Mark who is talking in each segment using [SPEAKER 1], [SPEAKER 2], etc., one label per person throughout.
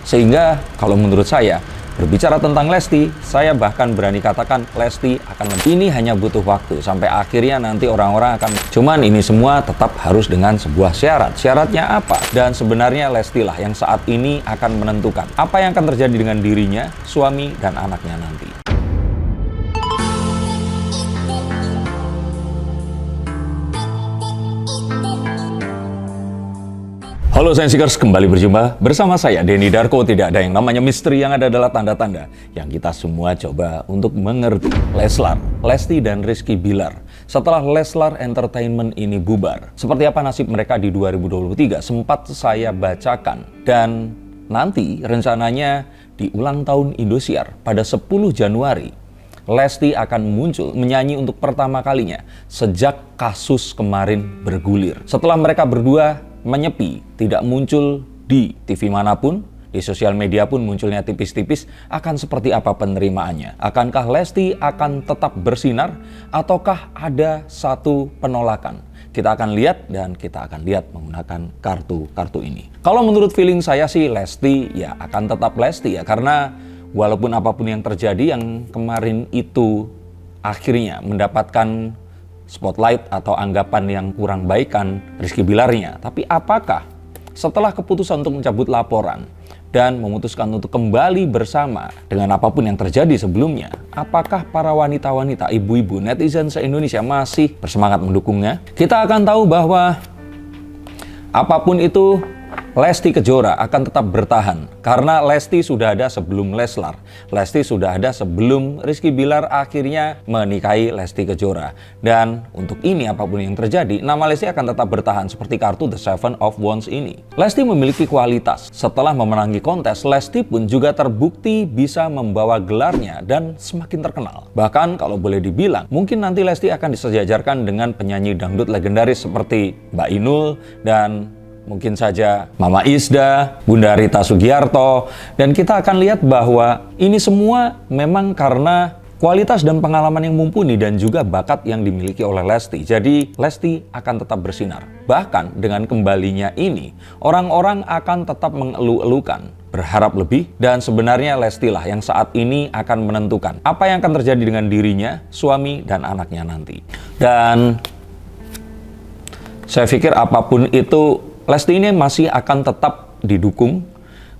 [SPEAKER 1] Sehingga kalau menurut saya, berbicara tentang Lesti, saya bahkan berani katakan Lesti akan lebih. Ini hanya butuh waktu sampai akhirnya nanti orang-orang akan. Cuman ini semua tetap harus dengan sebuah syarat. Syaratnya apa? Dan sebenarnya Lesti lah yang saat ini akan menentukan apa yang akan terjadi dengan dirinya, suami, dan anaknya nanti. Halo Sensikers, kembali berjumpa bersama saya Denny Darko. Tidak ada yang namanya misteri, yang ada adalah tanda-tanda yang kita semua coba untuk mengerti. Leslar, Lesti dan Rizky Bilar. Setelah Leslar Entertainment ini bubar, seperti apa nasib mereka di 2023 sempat saya bacakan. Dan nanti rencananya di ulang tahun Indosiar pada 10 Januari, Lesti akan muncul menyanyi untuk pertama kalinya sejak kasus kemarin bergulir. Setelah mereka berdua menyepi, tidak muncul di TV manapun, di sosial media pun munculnya tipis-tipis, akan seperti apa penerimaannya? Akankah Lesti akan tetap bersinar ataukah ada satu penolakan? Kita akan lihat dan kita akan lihat menggunakan kartu-kartu ini. Kalau menurut feeling saya sih Lesti ya akan tetap Lesti ya, karena walaupun apapun yang terjadi, yang kemarin itu akhirnya mendapatkan spotlight atau anggapan yang kurang baik kan Rizky Bilarnya. Tapi apakah setelah keputusan untuk mencabut laporan dan memutuskan untuk kembali bersama dengan apapun yang terjadi sebelumnya, apakah para wanita-wanita, ibu-ibu, netizen se-Indonesia masih bersemangat mendukungnya? Kita akan tahu bahwa apapun itu, Lesti Kejora akan tetap bertahan karena Lesti sudah ada sebelum Leslar. Lesti sudah ada sebelum Rizky Bilar akhirnya menikahi Lesti Kejora. Dan untuk ini apapun yang terjadi, nama Lesti akan tetap bertahan seperti kartu The Seven of Wands ini. Lesti memiliki kualitas. Setelah memenangi kontes, Lesti pun juga terbukti bisa membawa gelarnya dan semakin terkenal. Bahkan kalau boleh dibilang, mungkin nanti Lesti akan disejajarkan dengan penyanyi dangdut legendaris seperti Mbak Inul dan mungkin saja Mama Isda, Bunda Rita Sugiarto, dan kita akan lihat bahwa ini semua memang karena kualitas dan pengalaman yang mumpuni dan juga bakat yang dimiliki oleh Lesti. Jadi Lesti akan tetap bersinar. Bahkan dengan kembalinya ini, orang-orang akan tetap mengeluh-elukan, berharap lebih, dan sebenarnya Lesti lah yang saat ini akan menentukan apa yang akan terjadi dengan dirinya, suami, dan anaknya nanti. Dan saya pikir apapun itu, Lesti ini masih akan tetap didukung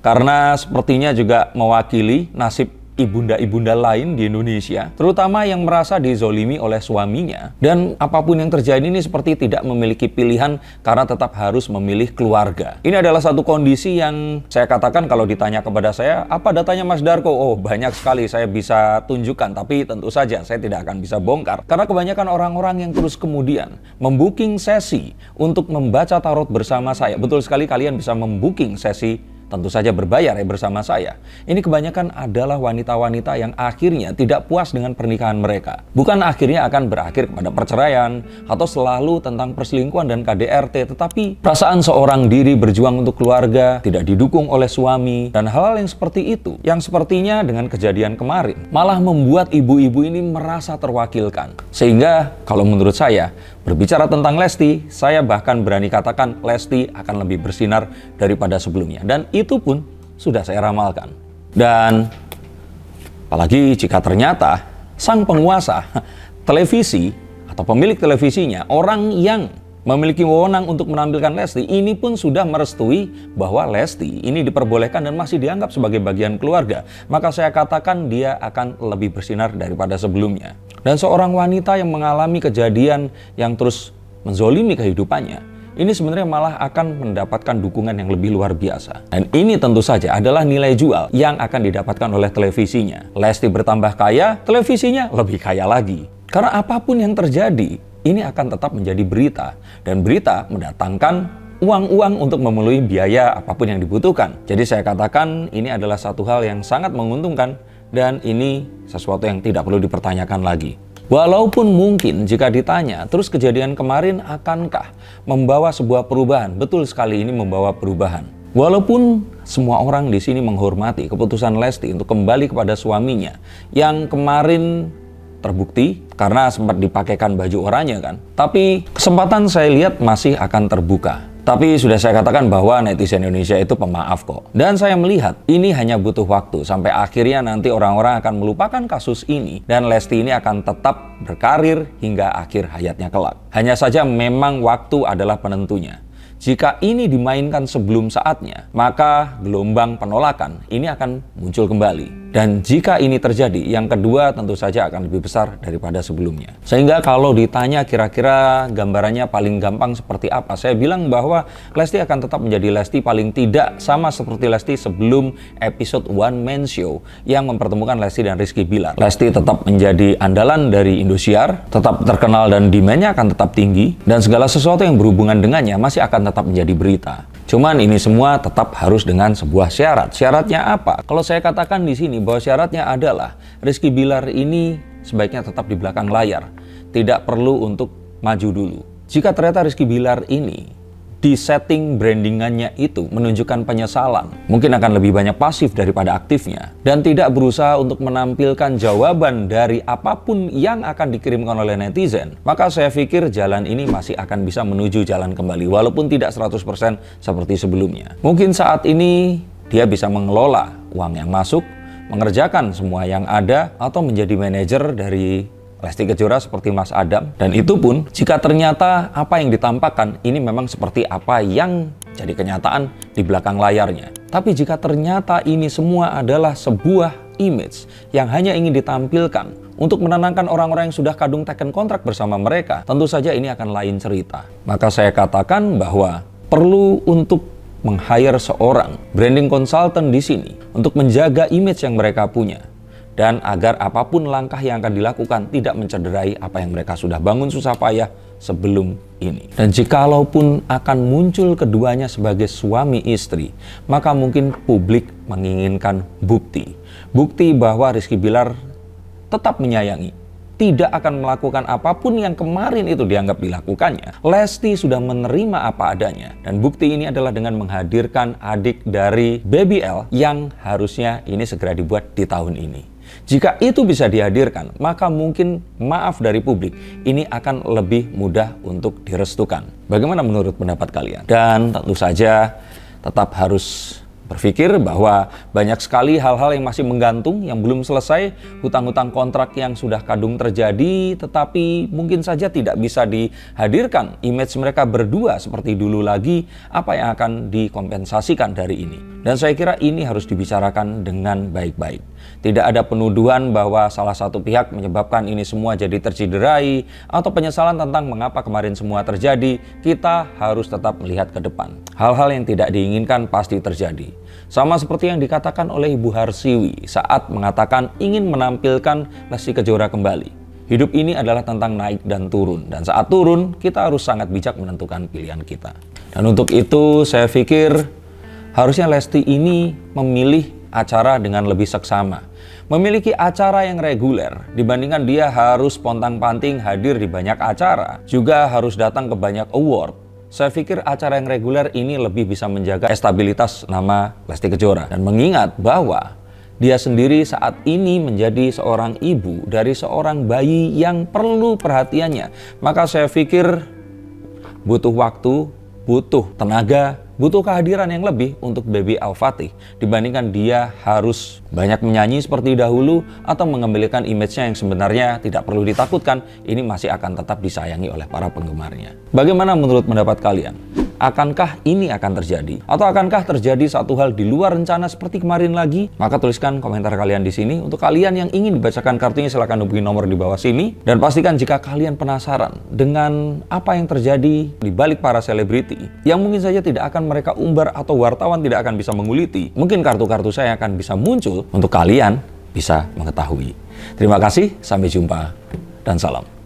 [SPEAKER 1] karena sepertinya juga mewakili nasib ibunda-ibunda lain di Indonesia, terutama yang merasa dizolimi oleh suaminya. Dan apapun yang terjadi ini seperti tidak memiliki pilihan karena tetap harus memilih keluarga. Ini adalah satu kondisi yang saya katakan kalau ditanya kepada saya, apa datanya Mas Darko? Oh, banyak sekali saya bisa tunjukkan, tapi tentu saja saya tidak akan bisa bongkar. Karena kebanyakan orang-orang yang terus kemudian membooking sesi untuk membaca tarot bersama saya. Betul sekali, kalian bisa membooking sesi tentu saja berbayar ya bersama saya. Ini kebanyakan adalah wanita-wanita yang akhirnya tidak puas dengan pernikahan mereka. Bukan akhirnya akan berakhir kepada perceraian atau selalu tentang perselingkuhan dan KDRT, tetapi perasaan seorang diri berjuang untuk keluarga, tidak didukung oleh suami, dan hal-hal yang seperti itu, yang sepertinya dengan kejadian kemarin, malah membuat ibu-ibu ini merasa terwakilkan. Sehingga kalau menurut saya, berbicara tentang Lesti, saya bahkan berani katakan Lesti akan lebih bersinar daripada sebelumnya. Dan itu pun sudah saya ramalkan. Dan apalagi jika ternyata sang penguasa televisi atau pemilik televisinya, orang yang memiliki wewenang untuk menampilkan Lesti, ini pun sudah merestui bahwa Lesti ini diperbolehkan dan masih dianggap sebagai bagian keluarga, maka saya katakan dia akan lebih bersinar daripada sebelumnya. Dan seorang wanita yang mengalami kejadian yang terus menzolimi kehidupannya, ini sebenarnya malah akan mendapatkan dukungan yang lebih luar biasa. Dan ini tentu saja adalah nilai jual yang akan didapatkan oleh televisinya. Lesti bertambah kaya, televisinya lebih kaya lagi. Karena apapun yang terjadi, ini akan tetap menjadi berita. Dan berita mendatangkan uang-uang untuk memenuhi biaya apapun yang dibutuhkan. Jadi saya katakan ini adalah satu hal yang sangat menguntungkan. Dan ini sesuatu yang tidak perlu dipertanyakan lagi. Walaupun mungkin jika ditanya, terus kejadian kemarin akankah membawa sebuah perubahan? Betul sekali, ini membawa perubahan. Walaupun semua orang di sini menghormati keputusan Lesti untuk kembali kepada suaminya yang kemarin terbukti karena sempat dipakaikan baju oranye kan. Tapi kesempatan saya lihat masih akan terbuka. Tapi sudah saya katakan bahwa netizen Indonesia itu pemaaf kok. Dan saya melihat ini hanya butuh waktu sampai akhirnya nanti orang-orang akan melupakan kasus ini dan Lesti ini akan tetap berkarir hingga akhir hayatnya kelak. Hanya saja memang waktu adalah penentunya. Jika ini dimainkan sebelum saatnya, maka gelombang penolakan ini akan muncul kembali. Dan jika ini terjadi, yang kedua tentu saja akan lebih besar daripada sebelumnya. Sehingga kalau ditanya kira-kira gambarannya paling gampang seperti apa, saya bilang bahwa Lesti akan tetap menjadi Lesti, paling tidak sama seperti Lesti sebelum episode One Man Show yang mempertemukan Lesti dan Rizky Bilar. Lesti tetap menjadi andalan dari Indosiar, tetap terkenal dan demand-nya akan tetap tinggi, dan segala sesuatu yang berhubungan dengannya masih akan tetap menjadi berita. Cuman ini semua tetap harus dengan sebuah syarat. Syaratnya apa? Kalau saya katakan di sini bahwa syaratnya adalah Rizky Bilar ini sebaiknya tetap di belakang layar. Tidak perlu untuk maju dulu. Jika ternyata Rizky Bilar ini di setting brandingannya itu menunjukkan penyesalan, mungkin akan lebih banyak pasif daripada aktifnya, dan tidak berusaha untuk menampilkan jawaban dari apapun yang akan dikirimkan oleh netizen, maka saya pikir jalan ini masih akan bisa menuju jalan kembali, walaupun tidak 100% seperti sebelumnya. Mungkin saat ini dia bisa mengelola uang yang masuk, mengerjakan semua yang ada, atau menjadi manajer dari Lesti Kejora seperti Mas Adam. Dan itu pun jika ternyata apa yang ditampakkan ini memang seperti apa yang jadi kenyataan di belakang layarnya. Tapi jika ternyata ini semua adalah sebuah image yang hanya ingin ditampilkan untuk menenangkan orang-orang yang sudah kadung teken kontrak bersama mereka, tentu saja ini akan lain cerita. Maka saya katakan bahwa perlu untuk meng-hire seorang branding consultant di sini untuk menjaga image yang mereka punya. Dan agar apapun langkah yang akan dilakukan tidak mencederai apa yang mereka sudah bangun susah payah sebelum ini. Dan jikalaupun akan muncul keduanya sebagai suami istri, maka mungkin publik menginginkan bukti. Bukti bahwa Rizky Bilar tetap menyayangi, tidak akan melakukan apapun yang kemarin itu dianggap dilakukannya. Lesti sudah menerima apa adanya. Dan bukti ini adalah dengan menghadirkan adik dari Baby L yang harusnya ini segera dibuat di tahun ini. Jika itu bisa dihadirkan, maka mungkin maaf dari publik ini akan lebih mudah untuk direstukan. Bagaimana menurut pendapat kalian? Dan tentu saja tetap harus berpikir bahwa banyak sekali hal-hal yang masih menggantung, yang belum selesai, hutang-hutang kontrak yang sudah kadung terjadi, tetapi mungkin saja tidak bisa dihadirkan image mereka berdua seperti dulu lagi, apa yang akan dikompensasikan dari ini. Dan saya kira ini harus dibicarakan dengan baik-baik. Tidak ada penuduhan bahwa salah satu pihak menyebabkan ini semua jadi tercederai, atau penyesalan tentang mengapa kemarin semua terjadi. Kita harus tetap melihat ke depan. Hal-hal yang tidak diinginkan pasti terjadi. Sama seperti yang dikatakan oleh Ibu Harsiwi saat mengatakan ingin menampilkan Lesti Kejora kembali. Hidup ini adalah tentang naik dan turun. Dan saat turun, kita harus sangat bijak menentukan pilihan kita. Dan untuk itu, saya pikir harusnya Lesti ini memilih acara dengan lebih seksama. Memiliki acara yang reguler dibandingkan dia harus pontang-panting hadir di banyak acara, juga harus datang ke banyak award. Saya pikir acara yang reguler ini lebih bisa menjaga stabilitas nama Lesti Kejora. Dan mengingat bahwa dia sendiri saat ini menjadi seorang ibu dari seorang bayi yang perlu perhatiannya. Maka saya pikir butuh waktu, butuh tenaga, butuh kehadiran yang lebih untuk Baby Al-Fatih dibandingkan dia harus banyak menyanyi seperti dahulu atau mengembalikan image-nya yang sebenarnya tidak perlu ditakutkan, ini masih akan tetap disayangi oleh para penggemarnya. Bagaimana menurut pendapat kalian? Akankah ini akan terjadi? Atau akankah terjadi satu hal di luar rencana seperti kemarin lagi? Maka tuliskan komentar kalian di sini. Untuk kalian yang ingin dibacakan kartunya silahkan hubungi nomor di bawah sini. Dan pastikan jika kalian penasaran dengan apa yang terjadi di balik para selebriti yang mungkin saja tidak akan mereka umbar atau wartawan tidak akan bisa menguliti, mungkin kartu-kartu saya akan bisa muncul untuk kalian bisa mengetahui. Terima kasih, sampai jumpa dan salam.